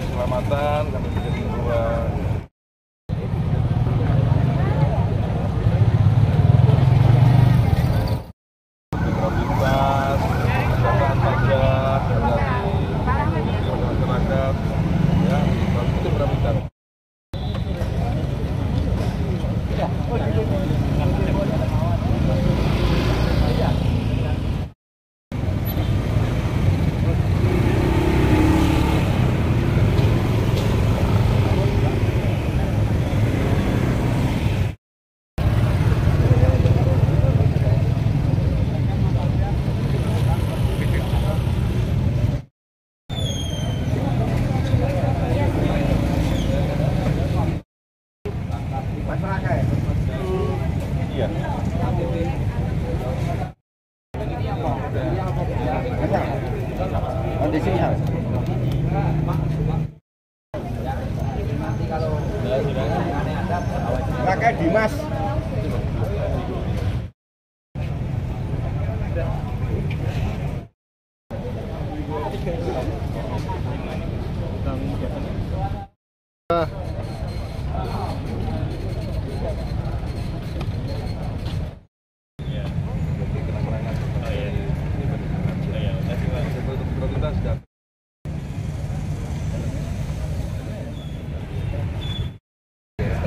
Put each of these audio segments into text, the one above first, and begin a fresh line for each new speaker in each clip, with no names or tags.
keselamatan, kami berikan himbauan. Prioritas, kesehatan pajak, hati-hati, masyarakat, ya, itu prioritas. Iya.
Kondisinya. Rakai Dimas.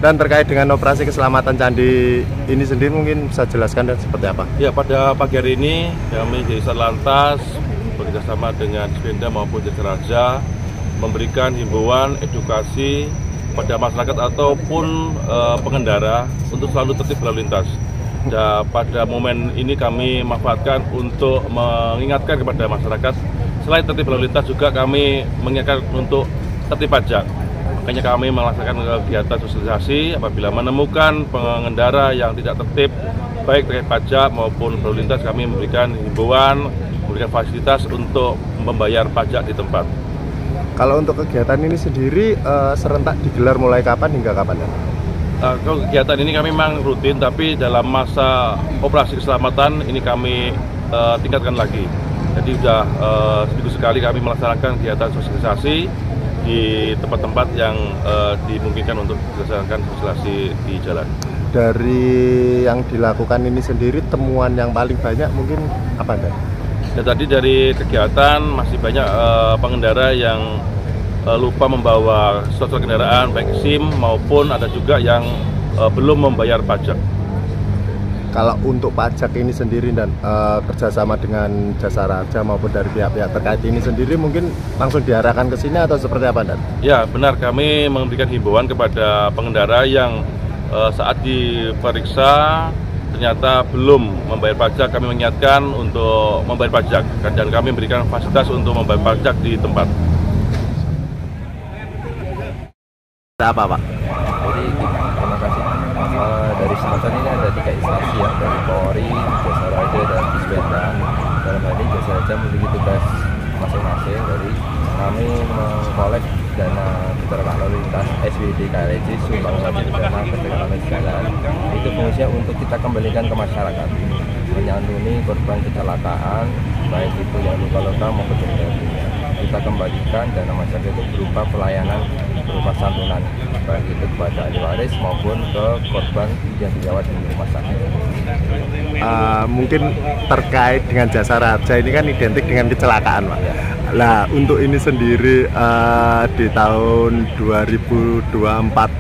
Dan terkait dengan operasi keselamatan candi ini sendiri mungkin bisa jelaskan dan seperti apa?
Ya, pada pagi hari ini kami di Satlantas bekerjasama dengan Dispenda maupun Jasa Raja memberikan himbauan edukasi pada masyarakat ataupun pengendara untuk selalu tertib berlalu lintas. Dan pada momen ini kami manfaatkan untuk mengingatkan kepada masyarakat selain tertib berlalu lintas juga kami mengingatkan untuk tertib pajak. Makanya kami melaksanakan kegiatan sosialisasi apabila menemukan pengendara yang tidak tertib baik terkait pajak maupun berlalu lintas, kami memberikan himbauan, memberikan fasilitas untuk membayar pajak di tempat.
Kalau untuk kegiatan ini sendiri serentak digelar mulai kapan hingga kapan?
Kalau kegiatan ini kami memang rutin, tapi dalam masa operasi keselamatan ini kami tingkatkan lagi. Jadi sudah seminggu sekali kami melaksanakan kegiatan sosialisasi di tempat-tempat yang dimungkinkan untuk dilaksanakan sosialisasi di jalan.
Dari yang dilakukan ini sendiri, temuan yang paling banyak mungkin apa Anda?
Ya, tadi dari kegiatan masih banyak pengendara yang lupa membawa surat kendaraan baik SIM maupun ada juga yang belum membayar pajak.
Kalau untuk pajak ini sendiri dan kerjasama dengan Jasa Raja maupun dari pihak-pihak terkait ini sendiri mungkin langsung diarahkan ke sini atau seperti apa Dan?
Ya benar, kami memberikan himbauan kepada pengendara yang saat diperiksa ternyata belum membayar pajak, kami mengingatkan untuk membayar pajak dan kami memberikan fasilitas untuk membayar pajak di tempat.
Apa Pak?
Jadi terima kasih. Dari semacam ini ada 3 instansi ya, dari Polri, Jasa Raja, dan Dispenda. Dalam hal ini Jasa Raja memiliki tugas masing-masing. Jadi kami mengkolek dana kecelakaan lalu lintas SWD KLJ, sumbang wajib dana kecelakaan jalan. Itu fungsinya untuk kita kembalikan ke masyarakat, menyantuni korban kecelakaan, baik itu yang luka-luka maupun yang dunia. Kita kembalikan dana masyarakat itu berupa pelayanan, berupa santunan, baik itu kepada ahli waris maupun ke korban yang dirawat di rumah sakit.
Mungkin terkait dengan Jasa Raja ini kan identik dengan kecelakaan Pak.
Ya.
Nah untuk ini sendiri di tahun 2024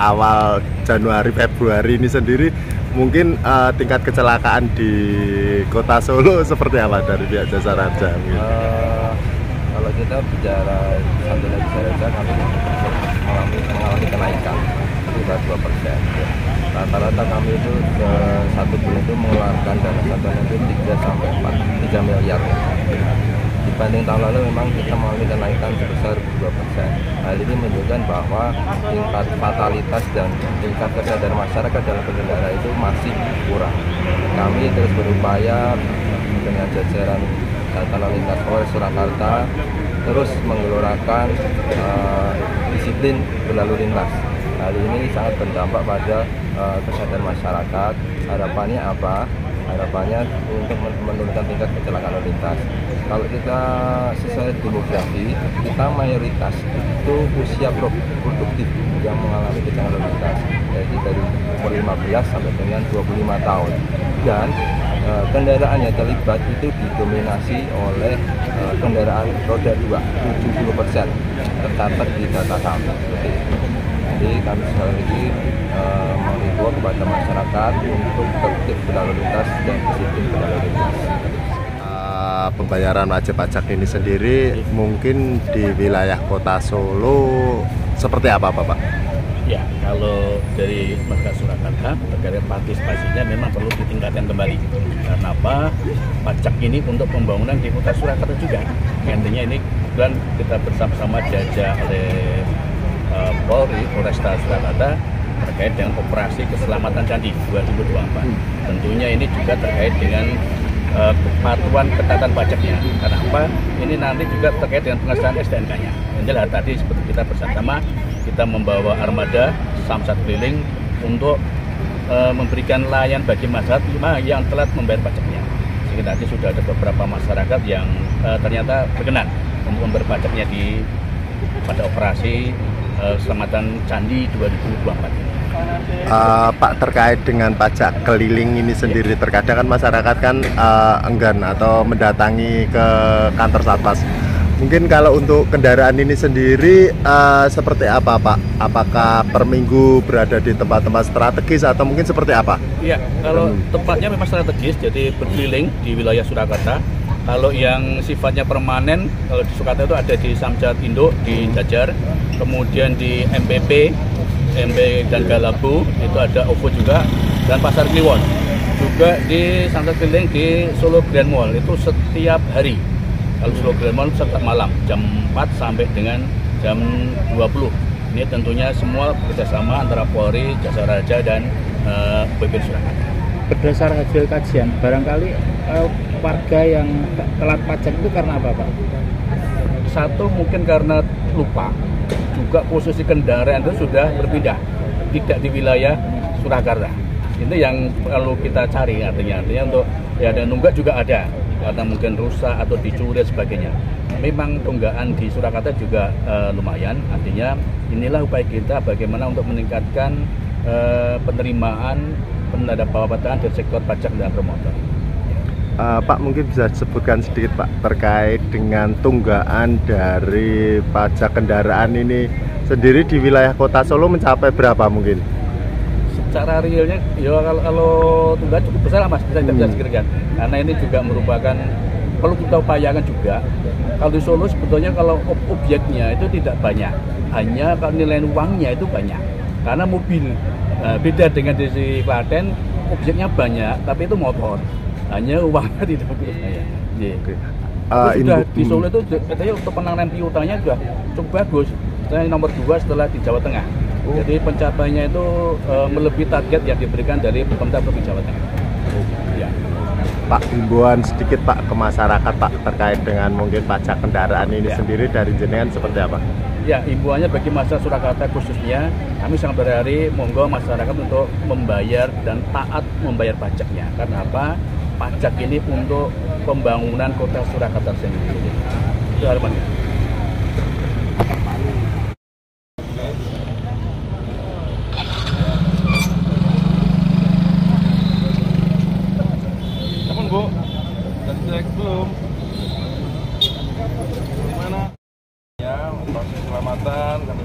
awal Januari Februari ini sendiri mungkin tingkat kecelakaan di Kota Solo seperti apa dari pihak Jasa Raja?
Kalau kita bicara santunan Jasa Raja, kami mengalami kenaikan sekitar 2%. Rata-rata kami itu satu bulan itu mengeluarkan dana santunan itu 3 miliar. Dibanding tahun lalu memang kita mengalami kenaikan sebesar 2%. Hal ini menunjukkan bahwa tingkat fatalitas dan tingkat kesadaran masyarakat dalam berkendara itu masih kurang. Kami terus berupaya dengan jajaran Lalu Lintas Polres Surakarta terus menggelorakan disiplin berlalu lintas. Hal ini sangat berdampak pada kesadaran masyarakat. Harapannya apa? Harapannya untuk menurunkan tingkat kecelakaan lalu lintas. Kalau kita sesuai demografi, kita mayoritas itu usia produktif yang mengalami kecelakaan lalu lintas, yaitu dari umur 15 sampai dengan 25 tahun. Dan kendaraan yang terlibat itu didominasi oleh kendaraan roda 2, 70% tercatat di data kami. Jadi kami sekali lagi menghimbau kepada masyarakat untuk tertib berlalu lintas dan disiplin berlalu lintas.
Pembayaran wajib pajak ini sendiri mungkin di wilayah Kota Solo seperti apa Pak?
Ya, kalau dari masyarakat Surakarta terkait partisipasinya memang perlu ditingkatkan kembali. Karena apa? Pajak ini untuk pembangunan di Kota Surakarta juga. Intinya ini bukan kita bersama-sama diajak oleh Polri, Polresta Surakarta terkait dengan operasi keselamatan candi 2024. Tentunya ini juga terkait dengan kepatuhan ketatan pajaknya. Karena apa? Ini nanti juga terkait dengan pengesahan STNK-nya. Jelas tadi seperti kita bersama kita membawa armada samsat keliling untuk memberikan layanan bagi masyarakat yang telat membayar pajaknya. Sehingga tadi sudah ada beberapa masyarakat yang ternyata berkenan untuk membayar pajaknya pada operasi keselamatan Candi 2024 ini.
Pak, terkait dengan pajak keliling ini sendiri, terkadang kan masyarakat kan enggan atau mendatangi ke kantor Satpas. Mungkin kalau untuk kendaraan ini sendiri seperti apa Pak? Apakah per minggu berada di tempat-tempat strategis atau mungkin seperti apa?
Iya, kalau tempatnya memang strategis, jadi berkeliling di wilayah Surakarta. Kalau yang sifatnya permanen, kalau di Surakarta itu ada di Samsat Induk, di Jajar, kemudian di MPP, MP dan Galabu, itu ada OVO juga, dan Pasar Kliwon. Juga di Samsat keliling di Solo Grand Mall, itu setiap hari. Kalau Solo Grand Mall setiap malam, jam 4 sampai dengan jam 20. Ini tentunya semua bekerjasama antara Polri, Jasa Raja, dan BP Surakarta.
Berdasar hasil kajian, barangkali warga yang telat pajak itu karena apa Pak?
Satu mungkin karena lupa, juga posisi kendaraan itu sudah berpindah, tidak di wilayah Surakarta. Itu yang perlu kita cari, artinya untuk ya, dan nunggak juga ada, karena mungkin rusak atau dicuri dan sebagainya. Memang tunggakan di Surakarta juga lumayan, artinya inilah upaya kita bagaimana untuk meningkatkan penerimaan pendapatan dari sektor pajak dan promotor.
Pak, mungkin bisa disebutkan sedikit Pak terkait dengan tunggaan dari pajak kendaraan ini sendiri di wilayah Kota Solo mencapai berapa mungkin?
Secara realnya, ya kalau tunggakan cukup besar Mas, bisa kita sekiranya. Karena ini juga merupakan perlu kita upayakan juga. Kalau di Solo sebetulnya kalau objeknya itu tidak banyak, hanya kalau nilai uangnya itu banyak. Karena mobil beda dengan di Klaten, objeknya banyak, tapi itu motor. Hanya uangnya tidak begitu banyak. Sudah di Solo itu katanya untuk penanganan piutangnya sudah cukup bagus. Saya nomor 2 setelah di Jawa Tengah. Jadi pencapaiannya itu melebihi target yang diberikan dari pemerintah Provinsi Jawa Tengah. Ya.
Pak, himbauan sedikit Pak ke masyarakat Pak terkait dengan mungkin pajak kendaraan ini sendiri dari jenengan seperti apa?
Ya, himbauannya bagi masyarakat Surakarta khususnya, kami sangat berhari monggo masyarakat untuk membayar dan taat membayar pajaknya. Karena apa? Pajak ini untuk pembangunan kota Surakarta sendiri. Itu harapannya.
Teman Bu, dan cek belum? Gimana? Ya, operasi keselamatan kami